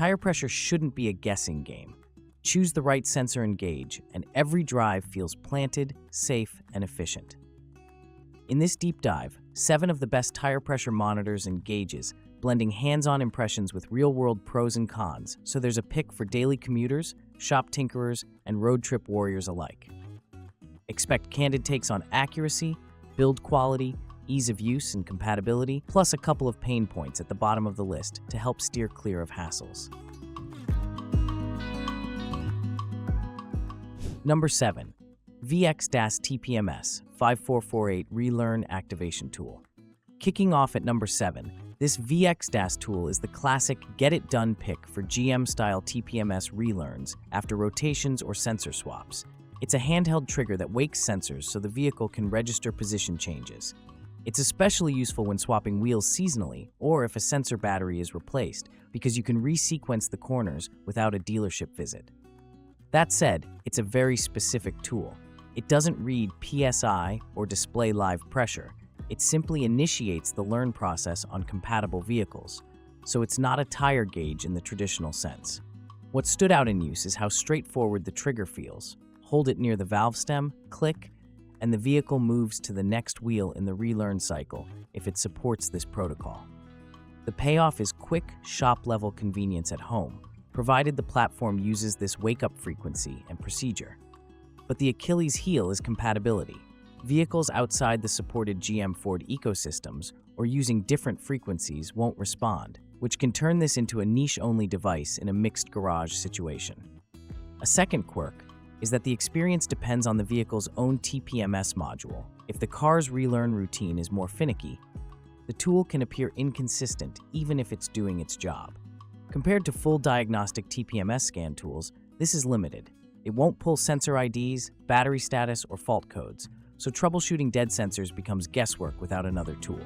Tire pressure shouldn't be a guessing game. Choose the right sensor and gauge, and every drive feels planted, safe, and efficient. In this deep dive, 7 of the best tire pressure monitors and gauges, blending hands-on impressions with real-world pros and cons, so there's a pick for daily commuters, shop tinkerers, and road trip warriors alike. Expect candid takes on accuracy, build quality, ease of use, and compatibility, plus a couple of pain points at the bottom of the list to help steer clear of hassles. Number 7. VXDAS TPMS 5448 Relearn Activation Tool. Kicking off at number 7, this VXDAS tool is the classic get-it-done pick for GM-style TPMS relearns after rotations or sensor swaps. It's a handheld trigger that wakes sensors so the vehicle can register position changes. It's especially useful when swapping wheels seasonally or if a sensor battery is replaced, because you can resequence the corners without a dealership visit. That said, it's a very specific tool. It doesn't read PSI or display live pressure. It simply initiates the learn process on compatible vehicles, so it's not a tire gauge in the traditional sense. What stood out in use is how straightforward the trigger feels. Hold it near the valve stem, click, and the vehicle moves to the next wheel in the relearn cycle if it supports this protocol. The payoff is quick, shop-level convenience at home, provided the platform uses this wake-up frequency and procedure. But the Achilles heel is compatibility. Vehicles outside the supported GM Ford ecosystems or using different frequencies won't respond, which can turn this into a niche-only device in a mixed garage situation. A second quirk is that the experience depends on the vehicle's own TPMS module. If the car's relearn routine is more finicky, the tool can appear inconsistent even if it's doing its job. Compared to full diagnostic TPMS scan tools, this is limited. It won't pull sensor IDs, battery status, or fault codes, so troubleshooting dead sensors becomes guesswork without another tool.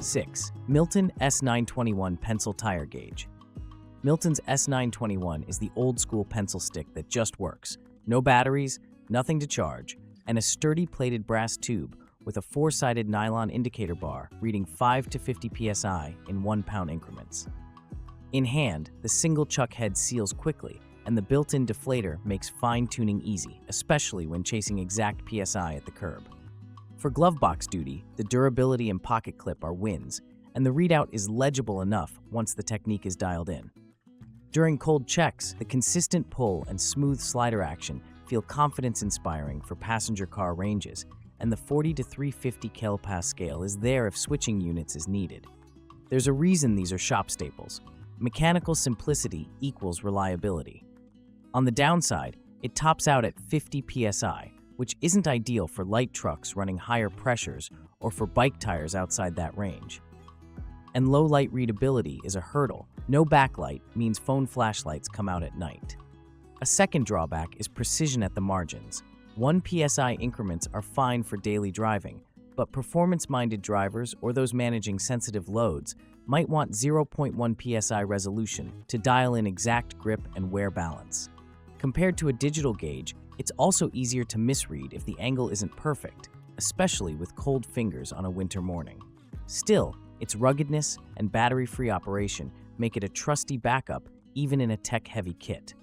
Six, Milton S921 Pencil Tire Gauge. Milton's S921 is the old-school pencil stick that just works. No batteries, nothing to charge, and a sturdy plated brass tube with a 4-sided nylon indicator bar reading 5 to 50 psi in 1-pound increments. In hand, the single chuck head seals quickly, and the built-in deflator makes fine-tuning easy, especially when chasing exact PSI at the curb. For glove box duty, the durability and pocket clip are wins, and the readout is legible enough once the technique is dialed in. During cold checks, the consistent pull and smooth slider action feel confidence-inspiring for passenger car ranges, and the 40 to 350 kPa scale is there if switching units is needed. There's a reason these are shop staples. Mechanical simplicity equals reliability. On the downside, it tops out at 50 psi, which isn't ideal for light trucks running higher pressures or for bike tires outside that range. And low light readability is a hurdle. No backlight means phone flashlights come out at night. A second drawback is precision at the margins. 1 psi increments are fine for daily driving, but performance-minded drivers or those managing sensitive loads might want 0.1 psi resolution to dial in exact grip and wear balance. Compared to a digital gauge, it's also easier to misread if the angle isn't perfect, especially with cold fingers on a winter morning. Still, its ruggedness and battery-free operation make it a trusty backup even in a tech-heavy kit.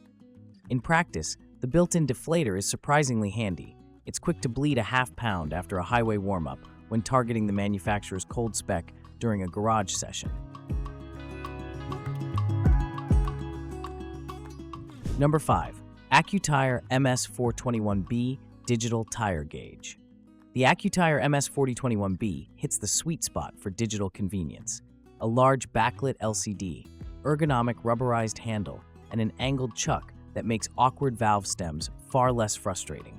In practice, the built-in deflator is surprisingly handy. It's quick to bleed a half-pound after a highway warm-up when targeting the manufacturer's cold spec during a garage session. Number 5. Accutire MS421B Digital Tire Gauge. The Accutire MS421B hits the sweet spot for digital convenience. A large backlit LCD, ergonomic rubberized handle, and an angled chuck that makes awkward valve stems far less frustrating.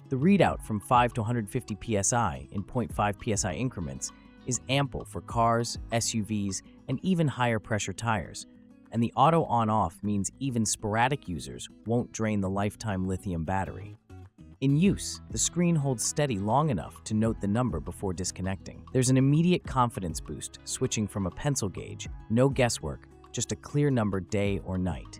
The readout from 5 to 150 psi in 0.5 psi increments is ample for cars, SUVs, and even higher pressure tires, and the auto on-off means even sporadic users won't drain the lifetime lithium battery. In use, the screen holds steady long enough to note the number before disconnecting. There's an immediate confidence boost switching from a pencil gauge, no guesswork, just a clear number day or night.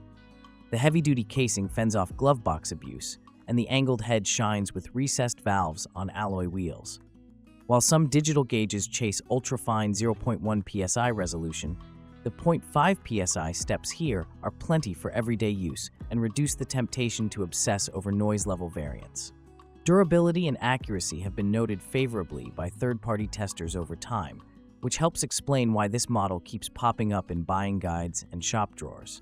The heavy-duty casing fends off glove box abuse, and the angled head shines with recessed valves on alloy wheels. While some digital gauges chase ultra-fine 0.1 psi resolution, the 0.5 psi steps here are plenty for everyday use and reduce the temptation to obsess over noise level variance. Durability and accuracy have been noted favorably by third-party testers over time, which helps explain why this model keeps popping up in buying guides and shop drawers.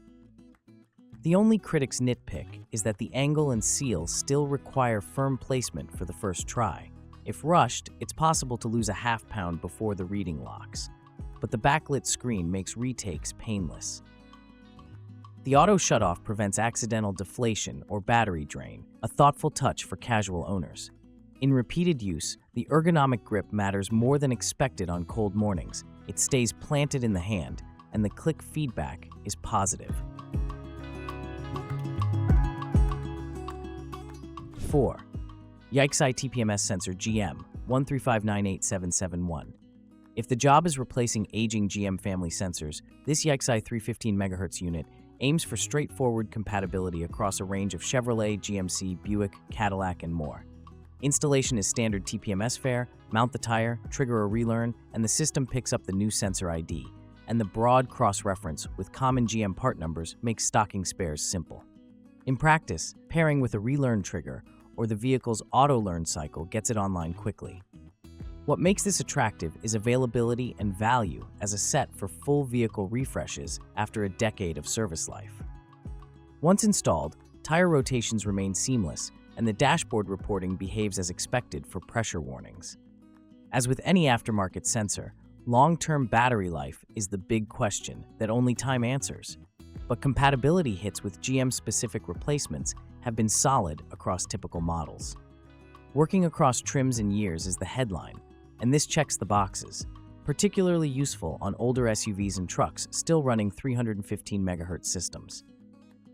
The only critic's nitpick is that the angle and seal still require firm placement for the first try. If rushed, it's possible to lose a half pound before the reading locks, but the backlit screen makes retakes painless. The auto shutoff prevents accidental deflation or battery drain, a thoughtful touch for casual owners. In repeated use, the ergonomic grip matters more than expected on cold mornings. It stays planted in the hand, and the click feedback is positive. 4. Yikesai TPMS sensor GM 135987771. If the job is replacing aging GM family sensors, this Yikesai 315 MHz unit aims for straightforward compatibility across a range of Chevrolet, GMC, Buick, Cadillac, and more. Installation is standard TPMS fare, mount the tire, trigger a relearn, and the system picks up the new sensor ID, and the broad cross-reference with common GM part numbers makes stocking spares simple. In practice, pairing with a relearn trigger or the vehicle's auto-learn cycle gets it online quickly. What makes this attractive is availability and value as a set for full vehicle refreshes after a decade of service life. Once installed, tire rotations remain seamless, and the dashboard reporting behaves as expected for pressure warnings. As with any aftermarket sensor, long-term battery life is the big question that only time answers. But compatibility hits with GM-specific replacements have been solid across typical models. Working across trims and years is the headline, and this checks the boxes, particularly useful on older SUVs and trucks still running 315 MHz systems.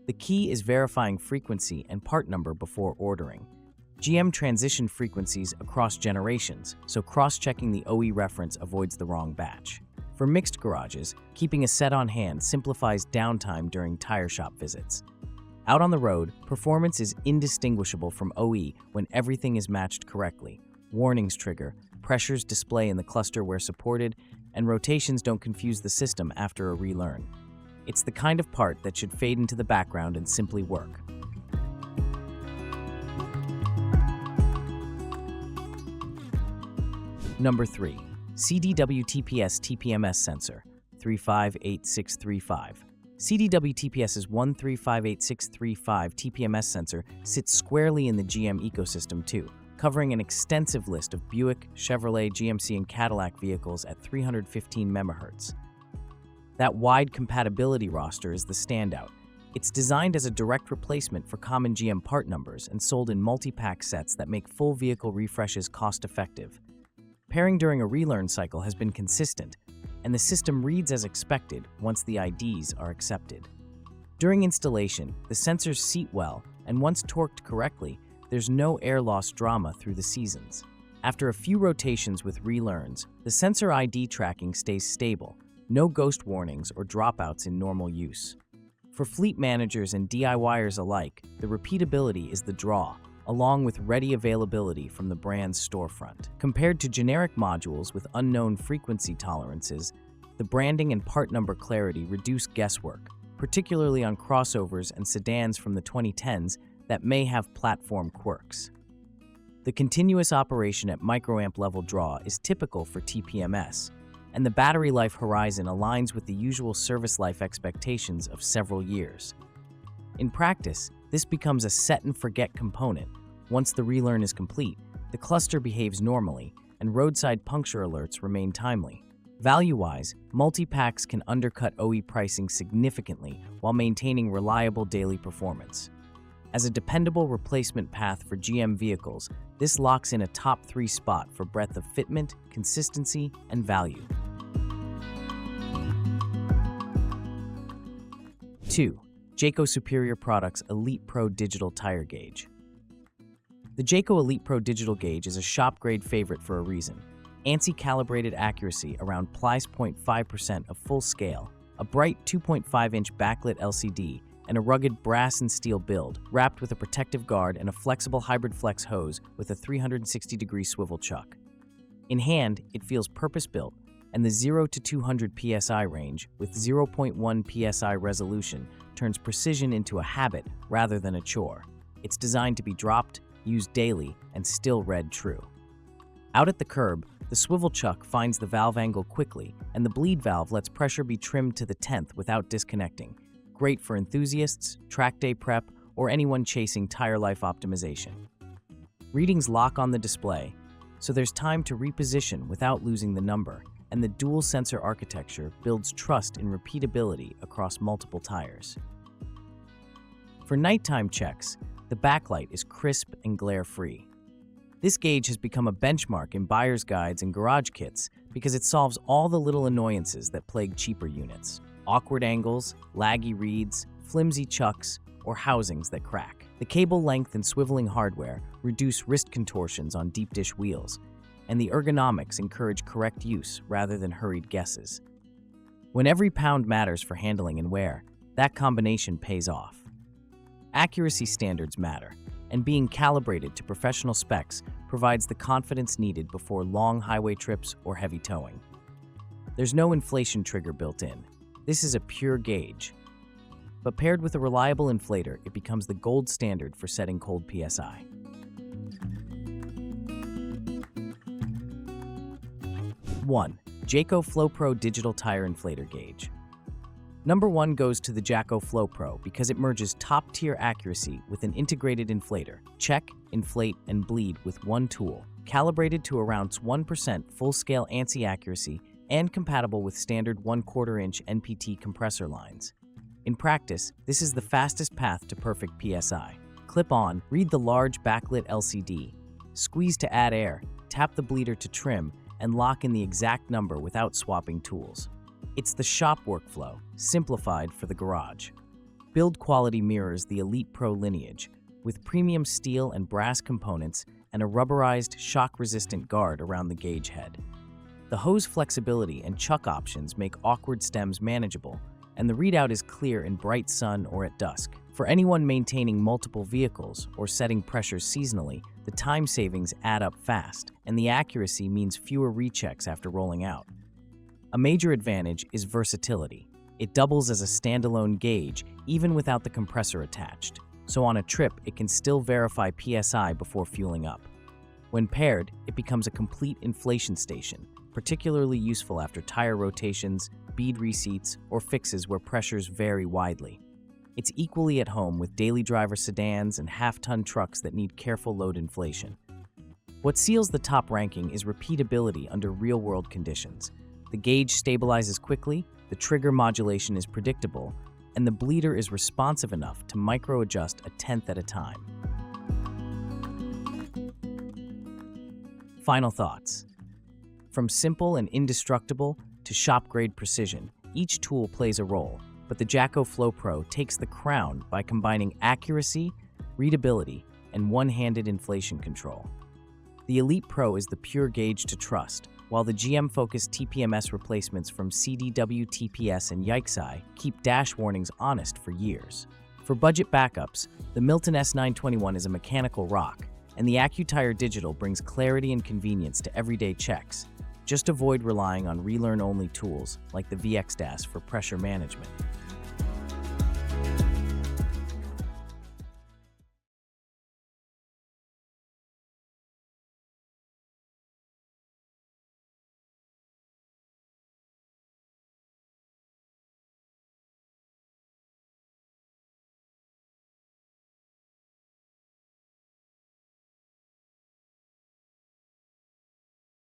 The key is verifying frequency and part number before ordering. GM transitioned frequencies across generations, so cross-checking the OE reference avoids the wrong batch. For mixed garages, keeping a set on hand simplifies downtime during tire shop visits. Out on the road, performance is indistinguishable from OE when everything is matched correctly. Warnings trigger, pressures display in the cluster where supported, and rotations don't confuse the system after a relearn. It's the kind of part that should fade into the background and simply work. Number 3. CDWTPS TPMS sensor 358635. CDWTPS's 1358635 TPMS sensor sits squarely in the GM ecosystem too, covering an extensive list of Buick, Chevrolet, GMC, and Cadillac vehicles at 315 MHz. That wide compatibility roster is the standout. It's designed as a direct replacement for common GM part numbers and sold in multi-pack sets that make full vehicle refreshes cost-effective. Pairing during a relearn cycle has been consistent, and the system reads as expected once the IDs are accepted. During installation, the sensors seat well, and once torqued correctly, there's no air loss drama through the seasons. After a few rotations with relearns, the sensor ID tracking stays stable, no ghost warnings or dropouts in normal use. For fleet managers and DIYers alike, the repeatability is the draw, along with ready availability from the brand's storefront. Compared to generic modules with unknown frequency tolerances, the branding and part number clarity reduce guesswork, particularly on crossovers and sedans from the 2010s that may have platform quirks. The continuous operation at microamp level draw is typical for TPMS, and the battery life horizon aligns with the usual service life expectations of several years. In practice, this becomes a set-and-forget component. Once the relearn is complete, the cluster behaves normally, and roadside puncture alerts remain timely. Value-wise, multi-packs can undercut OE pricing significantly while maintaining reliable daily performance. As a dependable replacement path for GM vehicles, this locks in a top 3 spot for breadth of fitment, consistency, and value. 2. JACO Superior Products ElitePro Digital Tire Gauge. The JACO ElitePro Digital Gauge is a shop-grade favorite for a reason. ANSI-calibrated accuracy around +0.5% of full scale, a bright 2.5-inch backlit LCD, and a rugged brass and steel build, wrapped with a protective guard and a flexible hybrid flex hose with a 360-degree swivel chuck. In hand, it feels purpose-built, and the 0 to 200 psi range with 0.1 psi resolution turns precision into a habit rather than a chore. It's designed to be dropped, used daily, and still read true. Out at the curb, the swivel chuck finds the valve angle quickly, and the bleed valve lets pressure be trimmed to the 10th without disconnecting. Great for enthusiasts, track day prep, or anyone chasing tire life optimization. Readings lock on the display, so there's time to reposition without losing the number, and the dual sensor architecture builds trust in repeatability across multiple tires. For nighttime checks, the backlight is crisp and glare-free. This gauge has become a benchmark in buyer's guides and garage kits because it solves all the little annoyances that plague cheaper units: awkward angles, laggy reads, flimsy chucks, or housings that crack. The cable length and swiveling hardware reduce wrist contortions on deep dish wheels, and the ergonomics encourage correct use rather than hurried guesses. When every pound matters for handling and wear, that combination pays off. Accuracy standards matter, and being calibrated to professional specs provides the confidence needed before long highway trips or heavy towing. There's no inflation trigger built in. This is a pure gauge. But paired with a reliable inflator, it becomes the gold standard for setting cold PSI. One, JACO FlowPro Digital Tire Inflator Gauge. Number 1 goes to the JACO FlowPro because it merges top-tier accuracy with an integrated inflator. Check, inflate, and bleed with one tool, calibrated to around 1% full-scale ANSI accuracy and compatible with standard 1/4-inch NPT compressor lines. In practice, this is the fastest path to perfect PSI. Clip on, read the large backlit LCD, squeeze to add air, tap the bleeder to trim, and lock in the exact number without swapping tools. It's the shop workflow, simplified for the garage. Build quality mirrors the ElitePro lineage, with premium steel and brass components and a rubberized, shock-resistant guard around the gauge head. The hose flexibility and chuck options make awkward stems manageable, and the readout is clear in bright sun or at dusk. For anyone maintaining multiple vehicles or setting pressures seasonally, the time savings add up fast, and the accuracy means fewer rechecks after rolling out. A major advantage is versatility. It doubles as a standalone gauge, even without the compressor attached, so on a trip it can still verify PSI before fueling up. When paired, it becomes a complete inflation station, particularly useful after tire rotations, bead reseats, or fixes where pressures vary widely. It's equally at home with daily driver sedans and half-ton trucks that need careful load inflation. What seals the top ranking is repeatability under real-world conditions. The gauge stabilizes quickly, the trigger modulation is predictable, and the bleeder is responsive enough to micro-adjust a tenth at a time. Final thoughts. From simple and indestructible to shop-grade precision, each tool plays a role, but the JACO FlowPro takes the crown by combining accuracy, readability, and one-handed inflation control. The ElitePro is the pure gauge to trust, while the GM-focused TPMS replacements from CDWTPS and Yikesai keep dash warnings honest for years. For budget backups, the Milton S921 is a mechanical rock, and the Accutire Digital brings clarity and convenience to everyday checks. Just avoid relying on Relearn-only tools like the VXDAS for pressure management.